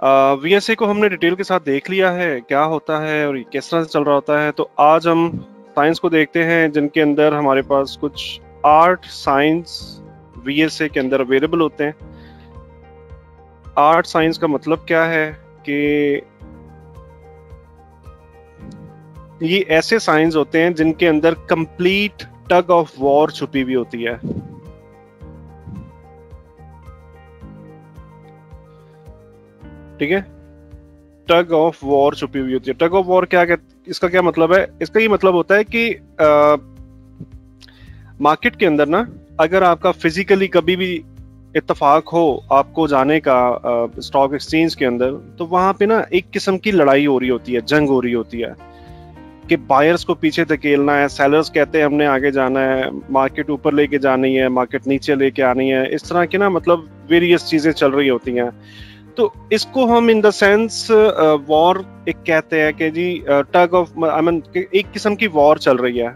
VSA को हमने detail के साथ देख लिया है क्या होता है और किस तरह से चल रहा होता है। तो आज हम साइंस को देखते हैं जिनके अंदर हमारे पास कुछ 8 साइंस वीएसए के अंदर अवेलेबल होते हैं। 8 साइंस का मतलब क्या है कि ये ऐसे साइंस होते हैं जिनके अंदर कंप्लीट टग ऑफ वॉर छुपी हुई होती है। ठीक है, टग ऑफ वॉर छुपी हुई होती है। टग ऑफ वॉर इसका क्या मतलब है? इसका ये मतलब होता है कि मार्केट के अंदर ना, अगर आपका फिजिकली कभी भी इत्तेफाक हो आपको जाने का स्टॉक एक्सचेंज के अंदर, तो वहां पे ना एक किस्म की लड़ाई हो रही होती है, जंग हो रही होती है कि बायर्स को पीछे धकेलना है, सेलर्स कहते हैं हमने आगे जाना है, मार्केट ऊपर लेके जानी है, मार्केट नीचे लेके आनी है। इस तरह की ना मतलब वेरियस चीजें चल रही होती हैं। तो इसको हम इन द सेंस वॉर एक कहते हैं कि जी टग ऑफ आई मीन एक किस्म की वॉर चल रही है।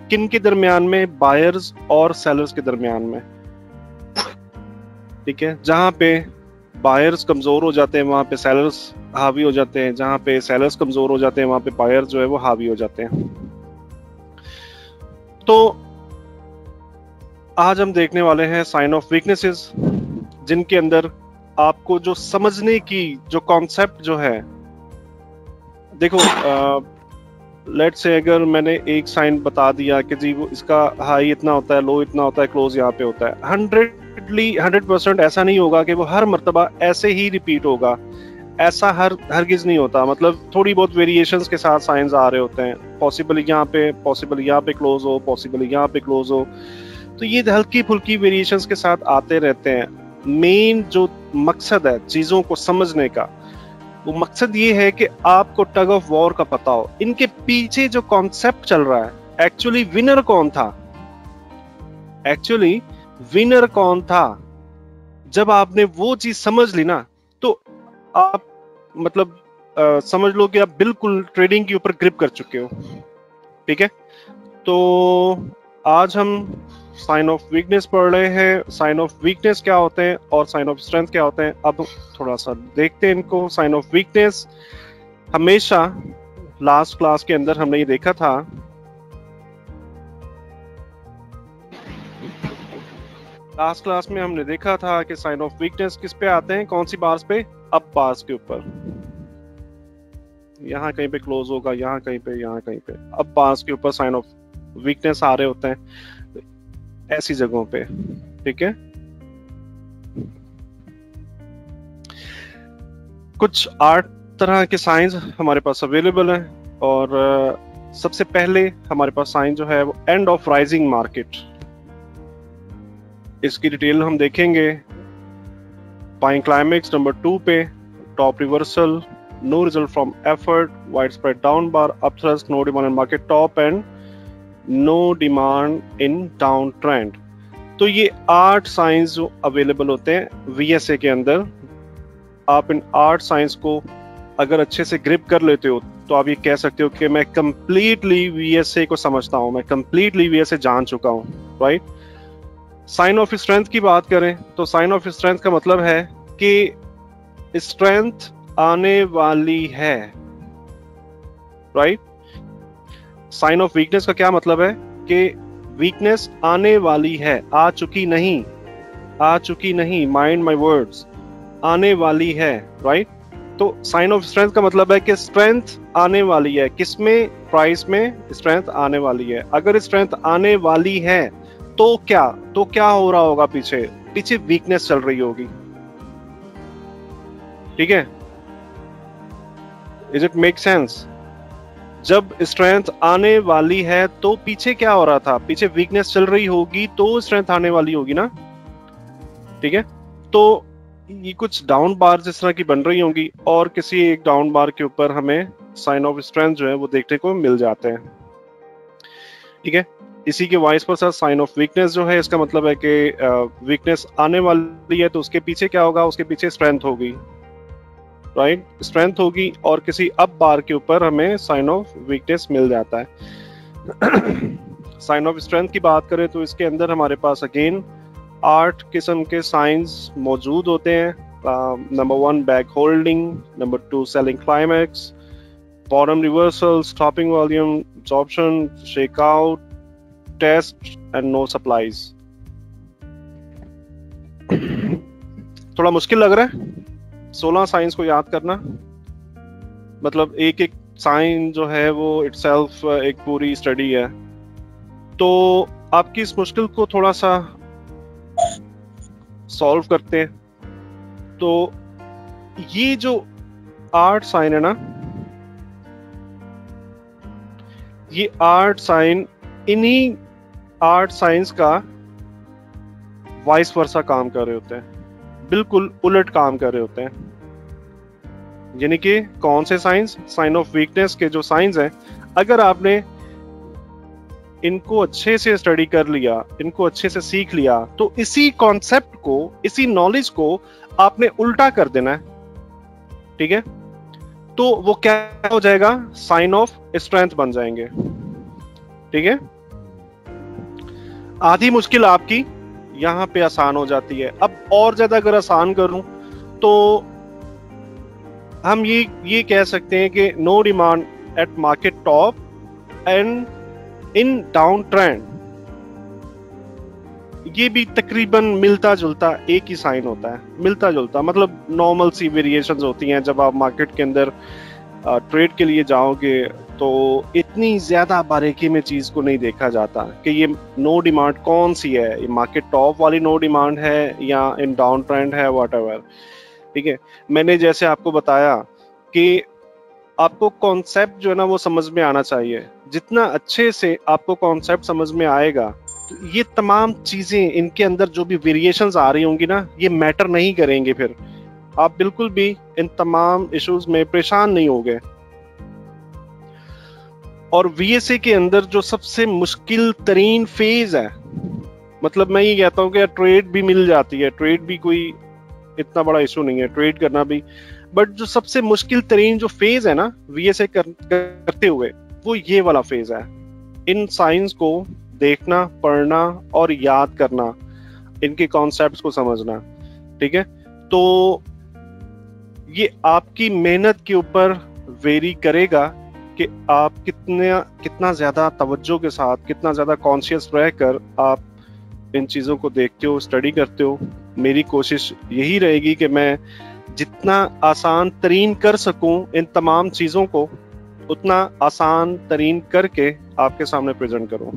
किन के दरमियान में? बायर्स और सेलर्स के दरमियान में। ठीक है, जहां पे बायर्स कमजोर हो जाते हैं वहां पे सेलर्स हावी हो जाते हैं, जहां पे सेलर्स कमजोर हो जाते हैं वहां पे बायर्स जो है वो हावी हो जाते हैं। तो आज हम देखने वाले हैं साइन ऑफ वीकनेसेस, जिनके अंदर आपको जो समझने की जो कॉन्सेप्ट जो है, देखो लेट्स से अगर मैंने एक साइन बता दिया कि जी वो इसका हाई इतना होता है, लो इतना होता है, क्लोज यहाँ पे होता है, 100% ऐसा नहीं होगा कि वो हर मर्तबा ऐसे ही रिपीट होगा। ऐसा हरगिज नहीं होता। मतलब थोड़ी बहुत वेरिएशंस के साथ साइंस आ रहे होते हैं, पॉसिबल यहाँ पे क्लोज हो, पॉसिबल यहाँ पे क्लोज हो। तो ये हल्की फुल्की वेरिएशंस के साथ आते रहते हैं। मेन जो मकसद है चीजों को समझने का, वो मकसद ये है कि आपको टग ऑफ वॉर का पता हो, इनके पीछे जो कॉन्सेप्ट चल रहा है, एक्चुअली विनर कौन था। एक्चुअली विनर कौन था, जब आपने वो चीज समझ ली ना, तो आप मतलब समझ लो कि आप बिल्कुल ट्रेडिंग के ऊपर ग्रिप कर चुके हो। ठीक है, तो आज हम साइन ऑफ वीकनेस पढ़ रहे हैं। साइन ऑफ वीकनेस क्या होते हैं और साइन ऑफ स्ट्रेंथ क्या होते हैं, अब थोड़ा सा देखते हैं इनको। साइन ऑफ वीकनेस, हमेशा लास्ट क्लास के अंदर हमने ये देखा था, लास्ट क्लास में हमने देखा था कि साइन ऑफ वीकनेस किस पे आते हैं, कौन सी बार्स पे? अप बार्स के ऊपर। यहाँ कहीं पे क्लोज होगा, यहाँ कहीं पे, यहाँ कहीं पे, अप बार्स के ऊपर साइन ऑफ वीकनेस आ रहे होते हैं ऐसी जगहों पे। ठीक है, कुछ 8 तरह के साइंस हमारे पास अवेलेबल हैं। और सबसे पहले हमारे पास साइन जो है वो एंड ऑफ राइजिंग मार्केट, इसकी डिटेल हम देखेंगे। बाइंग क्लाइमेक्स नंबर 2 पे, top reversal, no result from effort, wide spread down bar, up thrust, no demand in market top and no demand in down trend. तो ये 8 science जो available होते हैं VSA के अंदर, आप इन 8 साइंस को अगर अच्छे से ग्रिप कर लेते हो तो आप ये कह सकते हो कि मैं कंप्लीटली वीएसए को समझता हूं, मैं कंप्लीटली वीएसए जान चुका हूं। राइट। साइन ऑफ स्ट्रेंथ की बात करें तो साइन ऑफ स्ट्रेंथ का मतलब है कि स्ट्रेंथ आने वाली है। राइट। साइन ऑफ वीकनेस का क्या मतलब है कि वीकनेस आने वाली है, आ चुकी नहीं, आ चुकी नहीं, माइंड माय वर्ड्स, आने वाली है। राइट। तो साइन ऑफ स्ट्रेंथ का मतलब है कि स्ट्रेंथ आने वाली है। किसमें? प्राइस में स्ट्रेंथ आने वाली है। अगर स्ट्रेंथ आने वाली है तो क्या हो रहा होगा? पीछे वीकनेस चल रही होगी। ठीक है, इज इट मेक सेंस? जब स्ट्रेंथ आने वाली है तो पीछे क्या हो रहा था? पीछे वीकनेस चल रही होगी तो स्ट्रेंथ आने वाली होगी ना। ठीक है, तो ये कुछ डाउन बार जिस तरह की बन रही होंगी और किसी एक डाउन बार के ऊपर हमें साइन ऑफ स्ट्रेंथ जो है वो देखने को मिल जाते हैं। ठीक है, इसी के वाइस पर साइन ऑफ वीकनेस जो है, इसका मतलब है कि वीकनेस आने वाली है तो उसके पीछे क्या होगा? उसके पीछे स्ट्रेंथ होगी। राइट, स्ट्रेंथ होगी और किसी अप बार के ऊपर हमें साइन ऑफ वीकनेस मिल जाता है। साइन ऑफ स्ट्रेंथ की बात करें तो इसके अंदर हमारे पास अगेन 8 किस्म के साइंस मौजूद होते हैं Number one, back holding. Number two, selling climax. Bottom reversal, stopping volume, absorption, shakeout, test, and no supplies. थोड़ा मुश्किल लग रहा है 16 साइंस को याद करना, मतलब एक एक साइन जो है वो इटसेल्फ एक पूरी स्टडी है। तो आपकी इस मुश्किल को थोड़ा सा सॉल्व करते हैं। तो ये जो 8 साइन है ना, ये 8 साइन, इन्हीं 8 साइंस का वाइस वर्सा काम कर रहे होते हैं, बिल्कुल उलट काम कर रहे होते हैं। यानी कि कौन से साइंस? साइन ऑफ वीकनेस के जो साइंस हैं, अगर आपने इनको अच्छे से स्टडी कर लिया, इनको अच्छे से सीख लिया, तो इसी कॉन्सेप्ट को, इसी नॉलेज को आपने उल्टा कर देना है, ठीक है? तो वो क्या हो जाएगा? साइन ऑफ स्ट्रेंथ बन जाएंगे, ठीक है? आधी मुश्किल आपकी यहां पे आसान हो जाती है। अब और ज्यादा अगर आसान करूं तो हम ये कह सकते हैं कि no demand at market top and in down trend, ये भी तकरीबन मिलता जुलता एक ही साइन होता है। मिलता जुलता मतलब नॉर्मल सी वेरिएशंस होती हैं। जब आप मार्केट के अंदर ट्रेड के लिए जाओगे तो इतनी ज्यादा बारीकी में चीज को नहीं देखा जाता कि ये नो डिमांड कौन सी है, ये मार्केट टॉप वाली नो डिमांड है या इन डाउन ट्रेंड है, व्हाटएवर, ठीक है? मैंने जैसे आपको बताया कि आपको कॉन्सेप्ट जो है ना वो समझ में आना चाहिए। जितना अच्छे से आपको कॉन्सेप्ट समझ में आएगा तो ये तमाम चीजें, इनके अंदर जो भी वेरिएशंस आ रही होंगी ना, ये मैटर नहीं करेंगे। फिर आप बिल्कुल भी इन तमाम इश्यूज में परेशान नहीं होगे। और वीएसए के अंदर जो सबसे मुश्किल तरीन फेज है, मतलब मैं ये कहता हूँ कि ट्रेड भी मिल जाती है, ट्रेड भी कोई इतना बड़ा इशू नहीं है, ट्रेड करना भी, बट जो सबसे मुश्किल तरीन जो फेज है ना वीएसए करते हुए, वो ये वाला फेज है। इन साइंस को देखना, पढ़ना और याद करना, इनके कॉन्सेप्ट्स को समझना, ठीक है? तो ये आपकी मेहनत के ऊपर वेरी करेगा कि आप कितना ज्यादा तवज्जो के साथ, कितना ज्यादा कॉन्शियस रहकर आप इन चीजों को देखते हो, स्टडी करते हो। मेरी कोशिश यही रहेगी कि मैं जितना आसान तरीन कर सकूं इन तमाम चीजों को, उतना आसान तरीन करके आपके सामने प्रेजेंट करूं।